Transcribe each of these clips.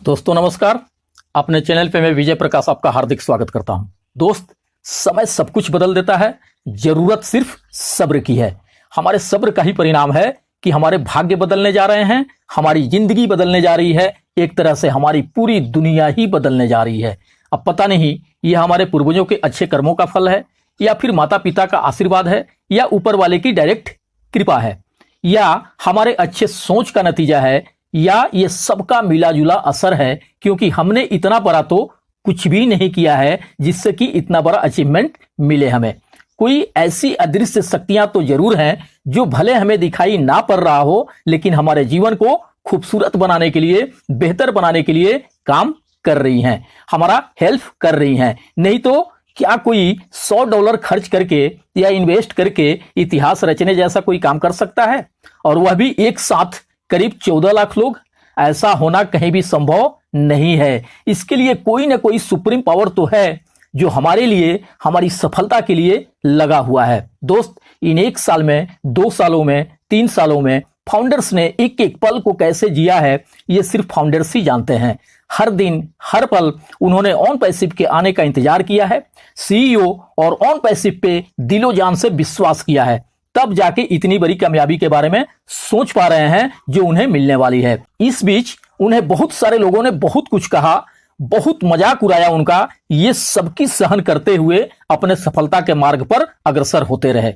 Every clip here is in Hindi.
दोस्तों नमस्कार। अपने चैनल पे मैं विजय प्रकाश आपका हार्दिक स्वागत करता हूं। दोस्त, समय सब कुछ बदल देता है, जरूरत सिर्फ सब्र की है। हमारे सब्र का ही परिणाम है कि हमारे भाग्य बदलने जा रहे हैं, हमारी जिंदगी बदलने जा रही है, एक तरह से हमारी पूरी दुनिया ही बदलने जा रही है। अब पता नहीं यह हमारे पूर्वजों के अच्छे कर्मों का फल है, या फिर माता पिता का आशीर्वाद है, या ऊपर वाले की डायरेक्ट कृपा है, या हमारे अच्छे सोच का नतीजा है, या ये सबका मिला जुला असर है। क्योंकि हमने इतना बड़ा तो कुछ भी नहीं किया है जिससे कि इतना बड़ा अचीवमेंट मिले हमें। कोई ऐसी अदृश्य शक्तियां तो जरूर हैं जो भले हमें दिखाई ना पड़ रहा हो, लेकिन हमारे जीवन को खूबसूरत बनाने के लिए, बेहतर बनाने के लिए काम कर रही हैं, हमारा हेल्प कर रही हैं। नहीं तो क्या कोई $100 खर्च करके या इन्वेस्ट करके इतिहास रचने जैसा कोई काम कर सकता है? और वह भी एक साथ करीब 14 लाख लोग। ऐसा होना कहीं भी संभव नहीं है। इसके लिए कोई ना कोई सुप्रीम पावर तो है जो हमारे लिए, हमारी सफलता के लिए लगा हुआ है। दोस्त, इन 1 साल में, 2 सालों में, 3 सालों में फाउंडर्स ने एक एक पल को कैसे जिया है, ये सिर्फ फाउंडर्स ही जानते हैं। हर दिन हर पल उन्होंने ऑन पैसिव के आने का इंतजार किया है, सीईओ और ऑन पैसिव पे दिलो जान से विश्वास किया है, तब जाके इतनी बड़ी कामयाबी के बारे में सोच पा रहे हैं जो उन्हें मिलने वाली है। इस बीच उन्हें बहुत सारे लोगों ने बहुत कुछ कहा, बहुत मजाक उड़ाया उनका। ये सबकी सहन करते हुए अपने सफलता के मार्ग पर अग्रसर होते रहे।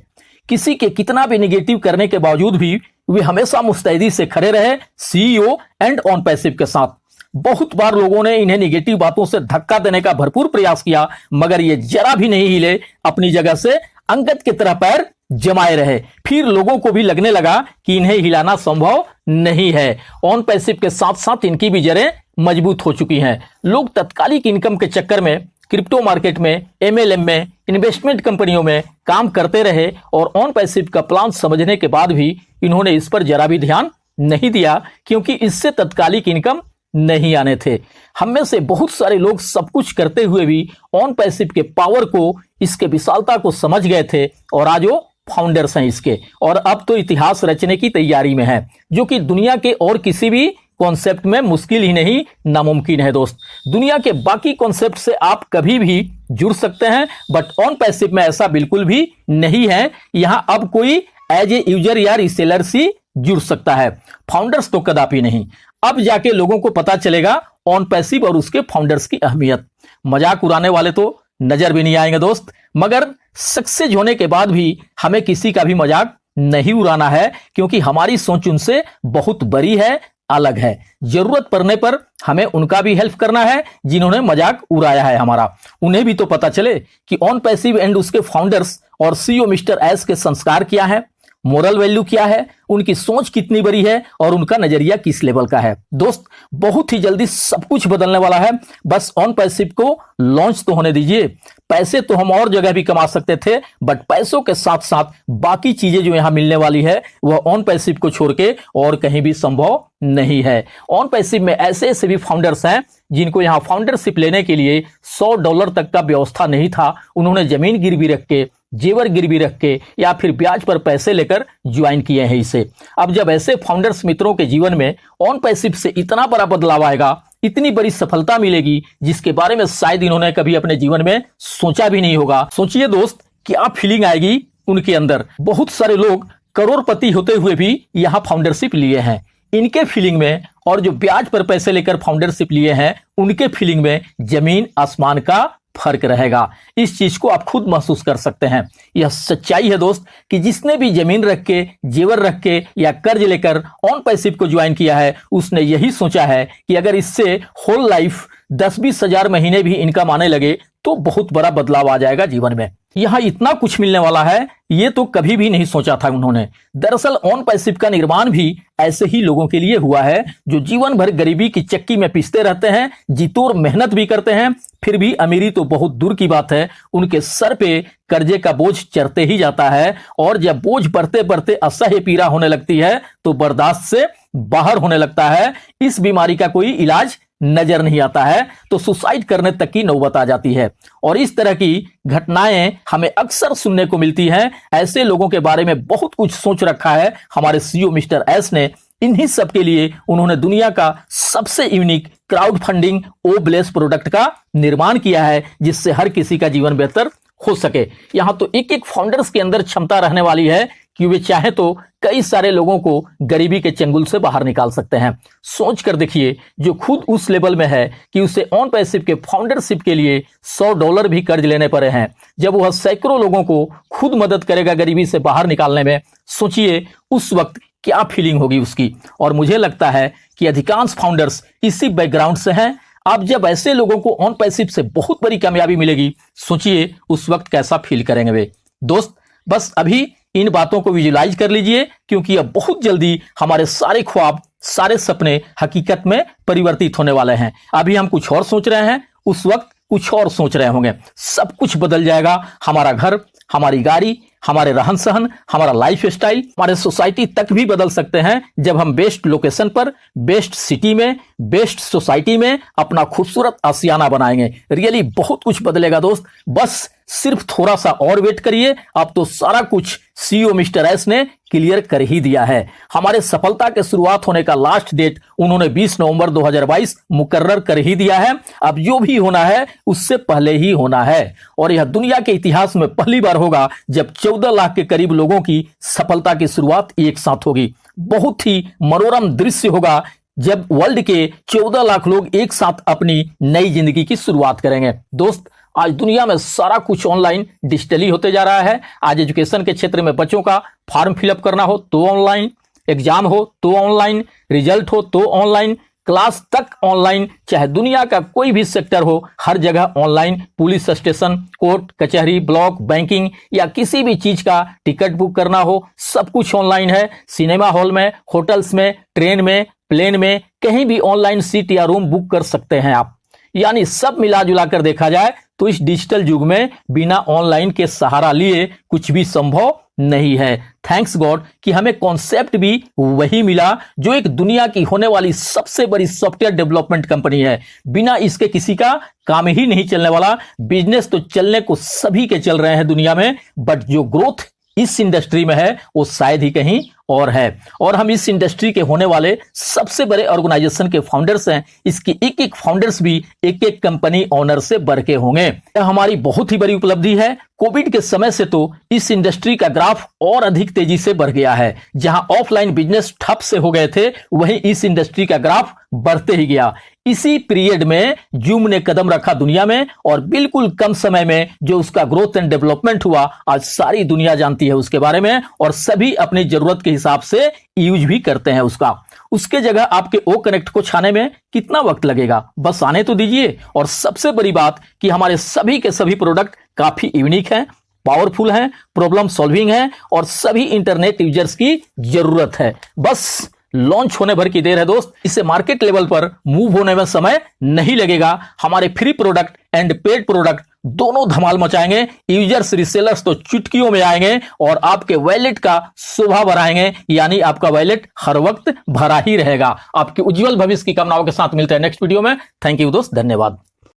किसी के कितना भी निगेटिव करने के बावजूद भी वे हमेशा मुस्तैदी से खड़े रहे सीईओ एंड ऑन पैसिव के साथ। बहुत बार लोगों ने इन्हें निगेटिव बातों से धक्का देने का भरपूर प्रयास किया, मगर ये जरा भी नहीं हिले, अपनी जगह से अंगद की तरह पैर जमाए रहे। फिर लोगों को भी लगने लगा कि इन्हें हिलाना संभव नहीं है। ऑन पैसिव के साथ साथ इनकी भी जड़ें मजबूत हो चुकी हैं। लोग तत्कालिक इनकम के चक्कर में क्रिप्टो मार्केट में, एमएलएम में, इन्वेस्टमेंट कंपनियों में काम करते रहे, और ऑन पैसिव का प्लान समझने के बाद भी इन्होंने इस पर जरा भी ध्यान नहीं दिया, क्योंकि इससे तत्कालिक इनकम नहीं आने थे। हम में से बहुत सारे लोग सब कुछ करते हुए भी ऑन पैसिव के पावर को, इसके विशालता को समझ गए थे, और आज वो फाउंडर्स हैं इसके, और अब तो इतिहास रचने की तैयारी में है, जो कि दुनिया के और किसी भी कॉन्सेप्ट में मुश्किल ही नहीं, नामुमकिन है। दोस्त, दुनिया के बाकी कॉन्सेप्ट से आप कभी भी जुड़ सकते हैं, बट ऑन पैसिव में ऐसा बिल्कुल भी नहीं है। यहां अब कोई एज ए यूजर या रिसेलर से जुड़ सकता है, फाउंडर्स तो कदापि नहीं। अब जाके लोगों को पता चलेगा ऑन पैसिव और उसके फाउंडर्स की अहमियत। मजाक उड़ाने वाले तो नजर भी नहीं आएंगे दोस्त, मगर सक्सेस होने के बाद भी हमें किसी का भी मजाक नहीं उड़ाना है, क्योंकि हमारी सोच उनसे बहुत बड़ी है, अलग है। जरूरत पड़ने पर हमें उनका भी हेल्प करना है जिन्होंने मजाक उड़ाया है हमारा। उन्हें भी तो पता चले कि ऑन पैसिव एंड उसके फाउंडर्स और सीईओ मिस्टर एस के संस्कार क्या है, मोरल वैल्यू क्या है, उनकी सोच कितनी बड़ी है, और उनका नजरिया किस लेवल का है। दोस्त, बहुत ही जल्दी सब कुछ बदलने वाला है। बस ऑन पैसिव को लॉन्च तो होने दीजिए। पैसे तो हम और जगह भी कमा सकते थे, बट पैसों के साथ साथ बाकी चीजें जो यहां मिलने वाली है वह ऑन पैसिव को छोड़ के और कहीं भी संभव नहीं है। ऑन पैसिव में ऐसे ऐसे भी फाउंडर्स हैं जिनको यहां फाउंडरशिप लेने के लिए $100 तक का व्यवस्था नहीं था। उन्होंने जमीन गिरवी रख के, जेवर गिरवी रख के, या फिर ब्याज पर पैसे लेकर ज्वाइन किए हैं इसे। अब जब ऐसे फाउंडर्स मित्रों के जीवन में ऑन पैसिव से इतना बड़ा बदलाव आएगा, इतनी बड़ी सफलता मिलेगी, जिसके बारे में शायद इन्होंने कभी अपने जीवन में सोचा भी नहीं होगा। सोचिए दोस्त, क्या फीलिंग आएगी उनके अंदर। बहुत सारे लोग करोड़पति होते हुए भी यहां फाउंडरशिप लिए हैं। इनके फीलिंग में और जो ब्याज पर पैसे लेकर फाउंडरशिप लिए हैं उनके फीलिंग में जमीन आसमान का फर्क रहेगा। इस चीज को आप खुद महसूस कर सकते हैं। यह सच्चाई है दोस्त कि जिसने भी जमीन रख के, जेवर रख के या कर्ज लेकर ऑन पैसिव को ज्वाइन किया है, उसने यही सोचा है कि अगर इससे होल लाइफ 10-20 हजार महीने भी इनकम आने लगे तो बहुत बड़ा बदलाव आ जाएगा जीवन में। यहां इतना कुछ मिलने वाला है, ये तो कभी भी नहीं सोचा था उन्होंने। दरअसल ऑन पैसिव का निर्माण भी ऐसे ही लोगों के लिए हुआ है जो जीवन भर गरीबी की चक्की में पिसते रहते हैं, जीतोड़ मेहनत भी करते हैं, फिर भी अमीरी तो बहुत दूर की बात है, उनके सर पे कर्जे का बोझ चढ़ते ही जाता है, और जब बोझ बढ़ते बढ़ते असह्य पीड़ा होने लगती है तो बर्दाश्त से बाहर होने लगता है। इस बीमारी का कोई इलाज नजर नहीं आता है तो सुसाइड करने तक की नौबत आ जाती है। और इस तरह की घटनाएं हमें अक्सर सुनने को मिलती हैं। ऐसे लोगों के बारे में बहुत कुछ सोच रखा है हमारे सीईओ मिस्टर एस ने, इन्हीं सब के लिए उन्होंने दुनिया का सबसे यूनिक क्राउड फंडिंग ओब्लेस प्रोडक्ट का निर्माण किया है, जिससे हर किसी का जीवन बेहतर हो सके। यहां तो एक एक फाउंडर्स के अंदर क्षमता रहने वाली है कि वे चाहे तो कई सारे लोगों को गरीबी के चंगुल से बाहर निकाल सकते हैं। सोच कर देखिए, जो खुद उस लेवल में है कि उसे ऑन पैसिव के फाउंडरशिप के लिए $100 भी कर्ज लेने पड़े हैं, जब वह सैकड़ों लोगों को खुद मदद करेगा गरीबी से बाहर निकालने में, सोचिए उस वक्त क्या फीलिंग होगी उसकी। और मुझे लगता है कि अधिकांश फाउंडर्स इसी बैकग्राउंड से हैं। अब जब ऐसे लोगों को ऑन पैसिव से बहुत बड़ी कामयाबी मिलेगी, सोचिए उस वक्त कैसा फील करेंगे वे। दोस्त, बस अभी इन बातों को विजुलाइज कर लीजिए, क्योंकि अब बहुत जल्दी हमारे सारे ख्वाब, सारे सपने हकीकत में परिवर्तित होने वाले हैं। अभी हम कुछ और सोच रहे हैं, उस वक्त कुछ और सोच रहे होंगे। सब कुछ बदल जाएगा। हमारा घर, हमारी गाड़ी, हमारे रहन सहन, हमारा लाइफ स्टाइल, हमारे सोसाइटी तक भी बदल सकते हैं जब हम बेस्ट लोकेशन पर, बेस्ट सिटी में, बेस्ट सोसाइटी में अपना खूबसूरत आशियाना बनाएंगे। रियली बहुत कुछ बदलेगा दोस्त। बस सिर्फ थोड़ा सा और वेट करिए। अब तो सारा कुछ सीईओ मिस्टर एस ने क्लियर कर ही दिया है। हमारे सफलता के शुरुआत होने का लास्ट डेट उन्होंने 20 नवंबर 2022 मुकर्रर कर ही दिया है। अब जो भी होना है उससे पहले ही होना है, और यह दुनिया के इतिहास में पहली बार होगा जब 14 लाख के करीब लोगों की सफलता की शुरुआत एक साथ होगी। बहुत ही मनोरम दृश्य होगा जब वर्ल्ड के 14 लाख लोग एक साथ अपनी नई जिंदगी की शुरुआत करेंगे। दोस्त, आज दुनिया में सारा कुछ ऑनलाइन डिजिटली होते जा रहा है। आज एजुकेशन के क्षेत्र में बच्चों का फॉर्म फिलअप करना हो तो ऑनलाइन, एग्जाम हो तो ऑनलाइन, रिजल्ट हो तो ऑनलाइन, क्लास तक ऑनलाइन, चाहे दुनिया का कोई भी सेक्टर हो, हर जगह ऑनलाइन। पुलिस स्टेशन, कोर्ट कचहरी, ब्लॉक, बैंकिंग या किसी भी चीज का टिकट बुक करना हो, सब कुछ ऑनलाइन है। सिनेमा हॉल में, होटल्स में, ट्रेन में, प्लेन में, कहीं भी ऑनलाइन सीट या रूम बुक कर सकते हैं आप। यानी सब मिला जुला कर देखा जाए तो इस डिजिटल युग में बिना ऑनलाइन के सहारा लिए कुछ भी संभव नहीं है। थैंक्स गॉड कि हमें कॉन्सेप्ट भी वही मिला जो एक दुनिया की होने वाली सबसे बड़ी सॉफ्टवेयर डेवलपमेंट कंपनी है। बिना इसके किसी का काम ही नहीं चलने वाला। बिजनेस तो चलने को सभी के चल रहे हैं दुनिया में, बट जो ग्रोथ इस इंडस्ट्री में है वो शायद ही कहीं और है। और हम इस इंडस्ट्री के होने वाले सबसे बड़े ऑर्गेनाइजेशन के फाउंडर्स हैं। इसकी एक एक फाउंडर्स भी एक एक कंपनी ओनर से बढ़ के होंगे। यह हमारी बहुत ही बड़ी उपलब्धि है। कोविड के समय से तो इस इंडस्ट्री का ग्राफ और अधिक तेजी से बढ़ गया है। जहां ऑफलाइन बिजनेस ठप से हो गए थे, वहीं इस इंडस्ट्री का ग्राफ बढ़ते ही गया। इसी पीरियड में जूम ने कदम रखा दुनिया में, और बिल्कुल कम समय में जो उसका ग्रोथ एंड डेवलपमेंट हुआ, आज सारी दुनिया जानती है उसके बारे में, और सभी अपनी जरूरत के हिसाब से यूज भी करते हैं उसका। उसके जगह आपके ओ कनेक्ट को छाने में कितना वक्त लगेगा, बस आने तो दीजिए। और सबसे बड़ी बात कि हमारे सभी के सभी प्रोडक्ट काफी यूनिक हैं, पावरफुल हैं, प्रॉब्लम सॉल्विंग हैं, और सभी इंटरनेट यूजर्स की जरूरत है। बस लॉन्च होने भर की देर है दोस्त। इसे मार्केट लेवल पर मूव होने में समय नहीं लगेगा। हमारे free product and paid product दोनों धमाल मचाएंगे। यूजर्स, रिसेलर्स तो चुटकियों में आएंगे और आपके वैलेट का शोभा बढ़ाएंगे। यानी आपका वैलेट हर वक्त भरा ही रहेगा। आपके उज्जवल भविष्य की कामनाओं के साथ मिलते हैं नेक्स्ट वीडियो में। थैंक यू दोस्त, धन्यवाद।